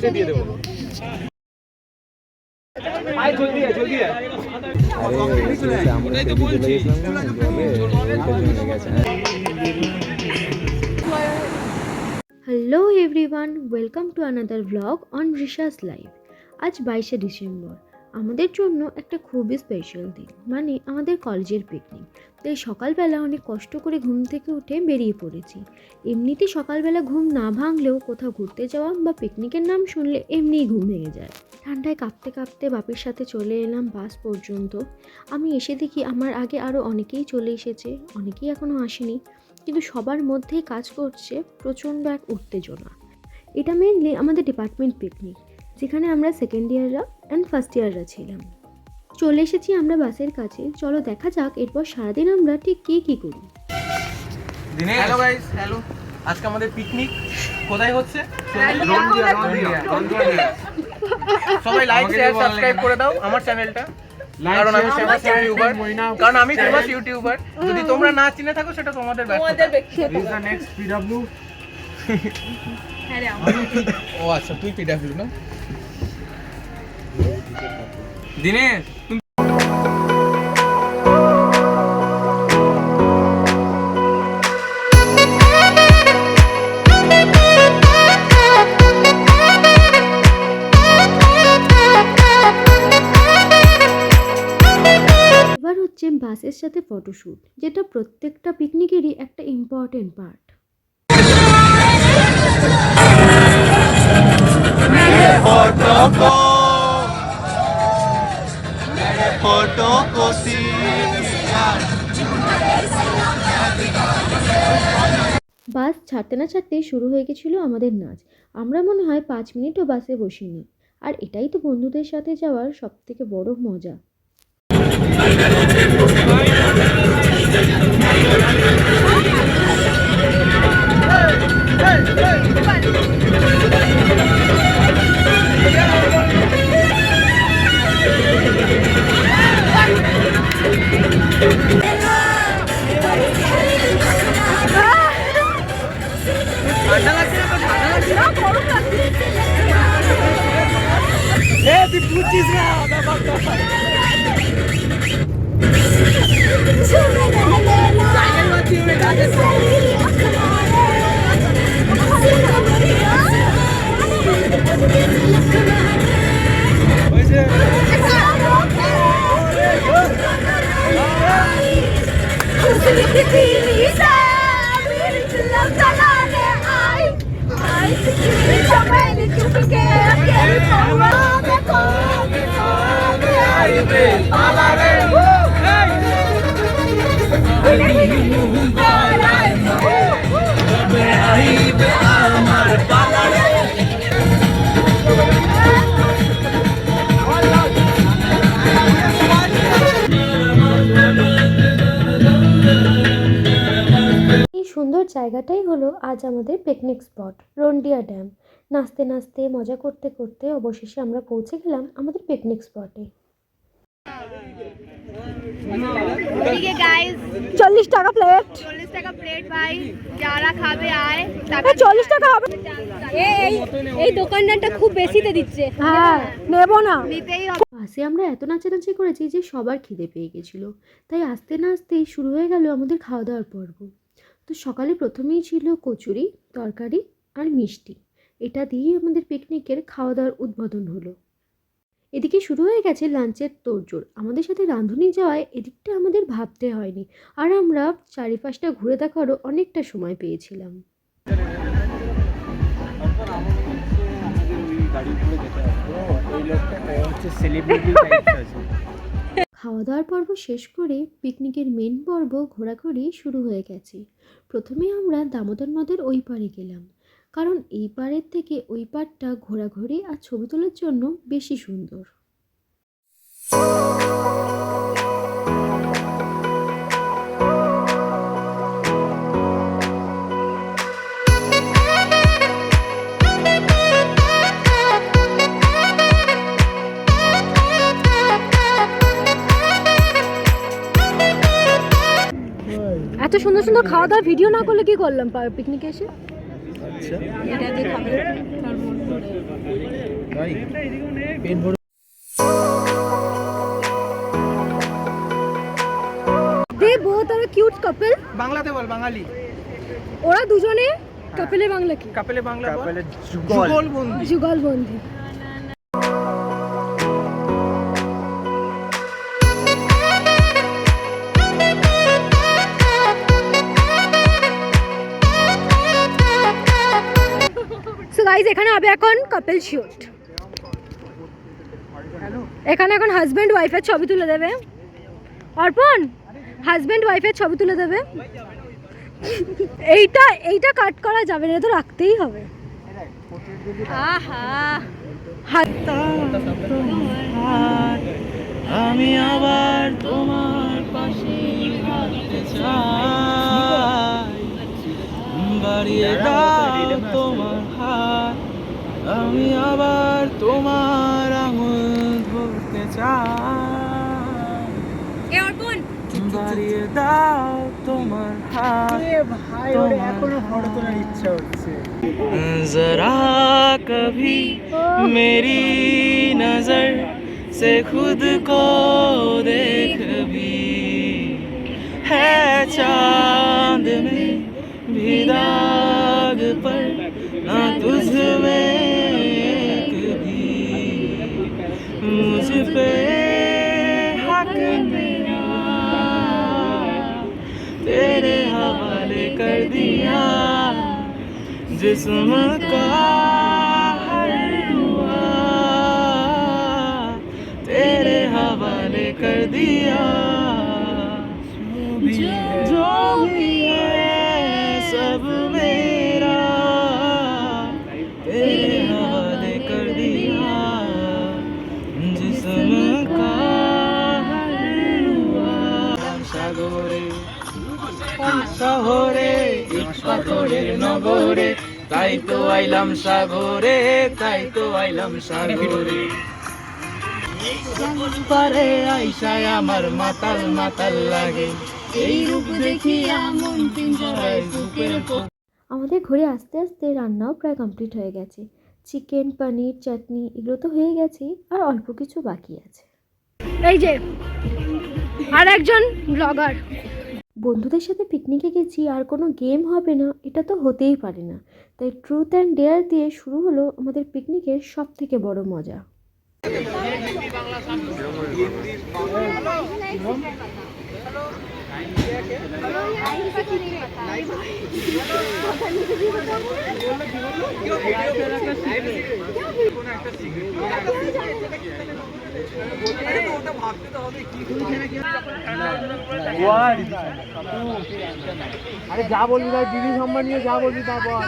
লাস্টে দিয়ে দেবো। আয় জলদি আয়, জলদি আয়। Hello everyone, welcome to another blog on রিশাস লাইফ। আজ 22শে ডিসেম্বর, আমাদের জন্য একটা খুবই স্পেশাল দিন, মানে আমাদের কলেজের পিকনিক। তাই সকালবেলা অনেক কষ্ট করে ঘুম থেকে উঠে বেরিয়ে পড়েছি। এমনিতে সকালবেলা ঘুম না ভাঙলেও কোথাও ঘুরতে যাওয়া বা পিকনিকের নাম শুনলে এমনিই ঘুম ভেঙে যায়। ঠান্ডায় কাঁপতে কাঁপতে বাপির সাথে চলে এলাম বাস পর্যন্ত। আমি এসে দেখি আমার আগে আরও অনেকেই চলে এসেছে, অনেকেই এখনও আসেনি, কিন্তু সবার মধ্যেই কাজ করছে প্রচণ্ড এক উত্তেজনা। এটা মেনলি আমাদের ডিপার্টমেন্ট পিকনিক, যেখানে আমরা সেকেন্ড ইয়াররা অ্যান্ড ফার্স্ট ইয়াররা ছিলাম। চলে এসেছি আমরা বাসের কাছে, চলো দেখা যাক এরপর সারাদিন আমরা ঠিক কী করি। Hello guys, hello. আজকে আমাদের পিকনিক কোথায় হচ্ছে? সবাই লাইক শেয়ার সাবস্ক্রাইব করে দাও আমার চ্যানেলটা, কারণ আমি ফেমাস ইউটিউবার। যদি তোমরা না চিনে থাকো সেটা তোমাদের ব্যক্তিগত। Next PW. ও আচ্ছা, তুই পিডব্লিউ না? দিনেশ বাসের সাথে ফটোশ্যুট, যেটা প্রত্যেকটা পিকনিকেরই একটা ইম্পর্টেন্ট পার্ট। বাস ছাড়তে না ছাড়তেই শুরু হয়ে গেছিল আমাদের নাচ। আমরা মনে হয় 5 মিনিটও বাসে বসিনি, আর এটাই তো বন্ধুদের সাথে যাওয়ার সবথেকে বড় মজা। তুই বুঝছিস না ব্যাপারটা। সুন্দর জায়গাটাই হলো আজ আমাদের পিকনিক স্পট রন্ডিয়া ড্যাম। নাচতে নাচতে মজা করতে করতে অবশেষে আমরা পৌঁছে গেলাম আমাদের পিকনিক স্পটে। 40 টাকা প্লেট। 40 টাকা প্লেট ভাই, যারা খাবে আয়। 40 টাকা হবে। এই দোকানদারটা খুব বেশিতে দিচ্ছে। হ্যাঁ, নেব না, নিতেই হবে। পাশে আমরা এত নাচানাচি করেছি যে সবার খিদে পেয়ে গেছিল, তাই আস্তে না আস্তেই শুরু হয়ে গেল আমাদের খাওয়া দাওয়ার পর্ব। তো সকালে প্রথমেই ছিল কচুরি, তরকারি আর মিষ্টি। এটা দিয়েই আমাদের পিকনিকের খাওয়া দাওয়ার উদ্বোধন হলো। এদিকে শুরু হয়ে গেছে লাঞ্চের তোড়জোড়। আমাদের সাথে রাঁধুনি যাওয়ায় এদিকটা আমাদের ভাবতে হয়নি, আর আমরা চারিপাশটা ঘুরে দেখারও অনেকটা সময় পেয়েছিলাম। খাওয়া দাওয়ার পর্ব শেষ করে পিকনিকের মেন পর্ব ঘোরাঘুরি শুরু হয়ে গেছে। প্রথমে আমরা দামোদর নদের ওই পাড়ে গেলাম, কারণ এই পাড়ের থেকে ওই পাড়টা ঘোরাঘুরি আর ছবি তোলার জন্য বেশি সুন্দর। এত সুন্দর সুন্দর খাওয়া দাওয়ার ভিডিও না করলে কি করলাম পিকনিকে এসে? আচ্ছা, এটা দিয়ে খাবে। তাই পেট ভরে দে বহুত আর কিউট কাপল। বাংলাতে বল, বাঙালি। ওরা দুজনে কাপলে বাংলা কি? কাপেলে বাংলা বল। কাপেলে যুগল বন্ধু। যুগল বন্ধু। সো গাইস, এখানে হবে এখন কাপল শুট। এখানে এখন হাজবেন্ড ওয়াইফের ছবি তুলে দেবে। অর্পণ, হাজবেন্ড ওয়াইফের ছবি তুলে দেবে। এইটা কাট করা যাবে না, তো রাখতেই হবে। আমি আবার তোমার পাশে থাকতে চাই, বাড়িয়ে দাও তোমার হাত, আমি আবার তোমার আঙুল ধরতে চাই, বাড়িয়ে দাও তোমার হাত। ভাই ওর এখনো ফটো তোলার ইচ্ছা হচ্ছে। जरा कभी मेरी नजर से खुद को देख भी, है चांद में भी दाग पर ना तुझ में एक भी, मुझ पे हक मेरा तेरे हवाले कर दिया, जिस्म का हर हुआ तेरे हवाले कर दिया, जो भी है सब मेरा तेरे हवाले कर दिया, जिस्म का हर हुआ। সাগরে শহরে পাথরের নগরে, তাই তো আইলাম সাগরে, তাই তো আইলাম সাগরে, পারে আইসায় আমার মাতাল মাতাল লাগে, এই রূপ দেখিয়া মন পিঞ্জরায় বুকের। আমাদের ঘরে আস্তে আস্তে রান্নাও প্রায় কমপ্লিট হয়ে গেছে। চিকেন, পনির, চাটনি এগুলো তো হয়ে গেছে, আর অল্প কিছু বাকি আছে। এই যে আর একজন ব্লগার। বন্ধুদের সাথে পিকনিকে গেছি, আর কোনো গেম হবে না এটা তো হতেই পারে না। তাই ট্রুথ অ্যান্ড ডেয়ার দিয়ে শুরু হলো আমাদের পিকনিকের সব থেকে বড় মজা। আরে যা বলবি ভাই, দিদি সম্মান নিয়ে যা বলবি তা বল।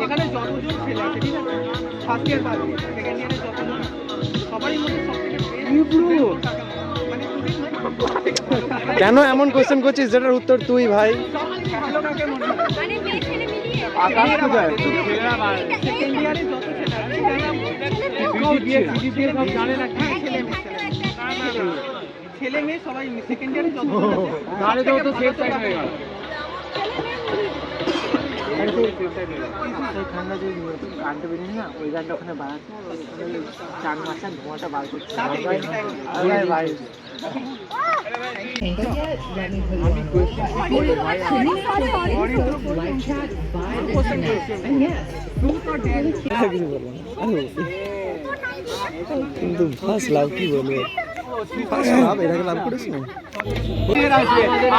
এখানে যতজন ছেলে আছে, ঠিক আছে, ফার্স্ট ইয়ার বাদ দিয়ে সেকেন্ড ইয়ারে যতজন, সবারই মধ্যে সবথেকে কেন এমন কোশ্চেন করছিস যেটার উত্তর তুই ভাই? আকাশ কোথায়? সেকেন্ড ইয়ারে যত ছেলে আছে, জানে না কি ছেলে মেয়ে সবাই সেকেন্ড ইয়ারে যত তাহলে তো সেফ সাইড হয়ে গেল। ঠান্ডা যে গানটা বেরিয়ে না, ওই গানটা ওখানে বাড়াচ্ছে, চার মাসের ধোঁয়াটা বার করছে ভাই। কিন্তু ফার্স্ট লাভ কি বলবো, ফার্স্ট লাভ এটাকে লাভ করিস না।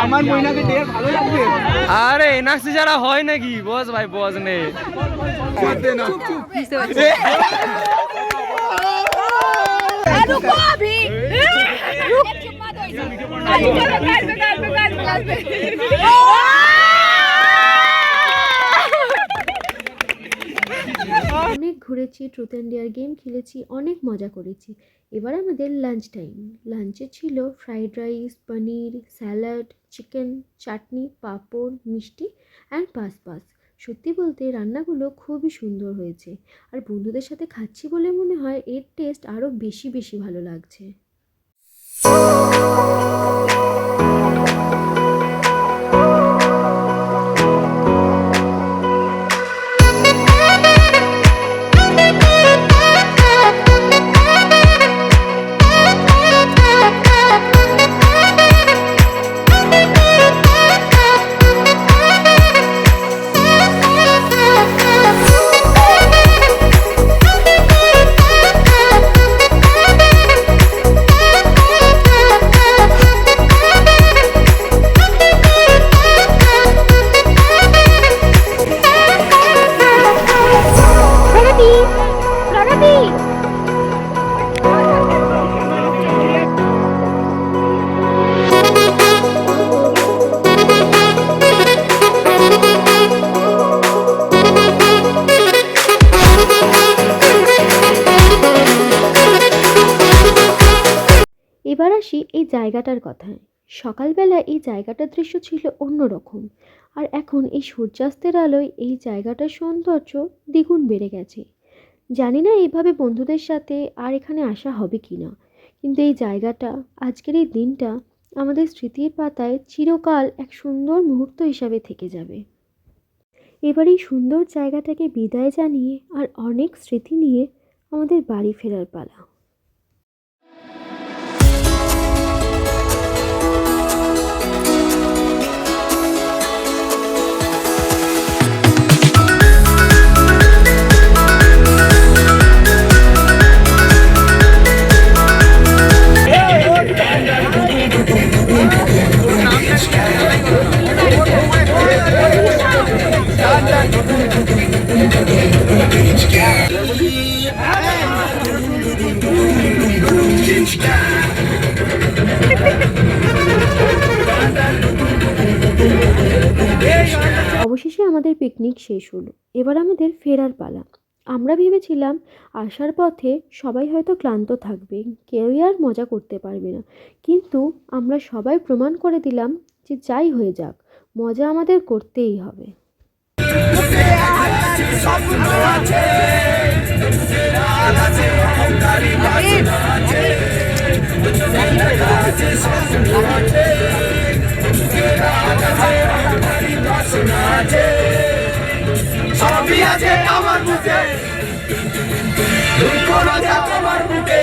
আমার মইনাকে ডেয়ার ভালো লাগবে। আরে এনাক্সি যারা হয় নাকি, বস ভাই বস নে रुको अभी, रुक। অনেক ঘুরেছি, ট্রুথ অ্যান্ড ডেয়ার গেম খেলেছি, অনেক মজা করেছি। এবার আমাদের লাঞ্চ টাইম। লাঞ্চে ছিল ফ্রাইড রাইস, পনির, স্যালাড, চিকেন, চাটনি, পাঁপড়, মিষ্টি অ্যান্ড পাস। সত্যি বলতে রান্নাগুলো খুবই সুন্দর হয়েছে, আর বন্ধুদের সাথে খাচ্ছি বলে মনে হয় এর টেস্ট আরও বেশি বেশি ভালো লাগছে। প্রগতি, প্রগতি। এবার আসি এই জায়গাটার কথায়। সকালবেলা এই জায়গাটার দৃশ্য ছিল অন্যরকম, আর এখন এই সূর্যাস্তের আলোয় এই জায়গাটার সৌন্দর্য দ্বিগুণ বেড়ে গেছে। জানি না এইভাবে বন্ধুদের সাথে আর এখানে আসা হবে কি না, কিন্তু এই জায়গাটা, আজকের এই দিনটা আমাদের স্মৃতির পাতায় চিরকাল এক সুন্দর মুহূর্ত হিসাবে থেকে যাবে। এবার এই সুন্দর জায়গাটাকে বিদায় জানিয়ে আর অনেক স্মৃতি নিয়ে আমাদের বাড়ি ফেরার পালা। অবশেষে আমাদের পিকনিক শেষ হলো, এবার আমাদের ফেরার পালা। আমরা ভেবেছিলাম আসার পথে সবাই হয়তো ক্লান্ত থাকবে, কেউই আর মজা করতে পারবে না, কিন্তু আমরা সবাই প্রমাণ করে দিলাম যে যাই হয়ে যাক, মজা আমাদের করতেই হবে। সবই আছে আমার বুকে, দুঃখ রাজা আমার বুকে,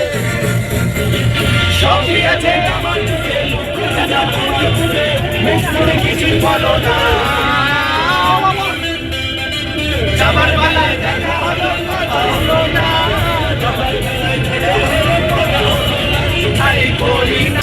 সবই আছে আমার বুকে, দুঃখ রাজা আমার বুকে, মুখ করে কিছু বলো না, যাবার বেলায় দেখা হলো না, যাবার বেলায় দেখা হলো না, আরে করি না।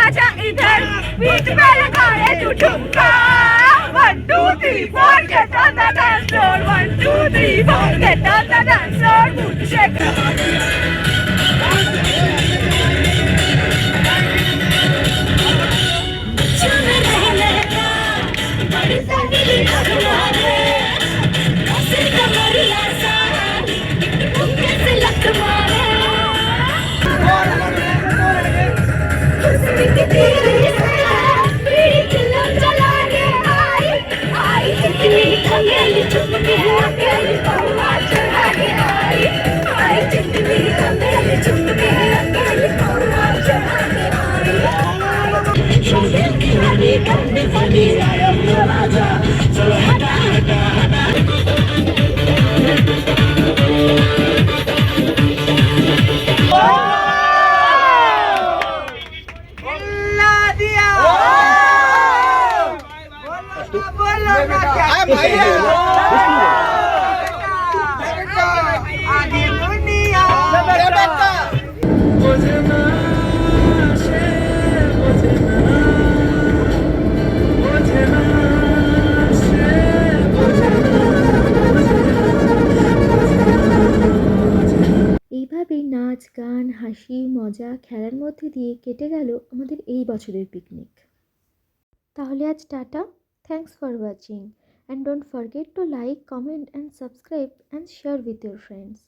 आजा इधर बीच में लगाए तू ठुमका 1 2 3 4 get on the dance floor 1 2 3 4 get on the dance floor मुझे चुन रहने का बड़ी सारी लगवारे ऐसे कमरिया सा मुझे से लग मारे এইভাবেই নাচ গান হাসি মজা খেলার মধ্যে দিয়ে কেটে গেল আমাদের এই বছরের পিকনিক। তাহলে আজ tata, thanks for watching and don't forget to like, comment and subscribe and share with your friends.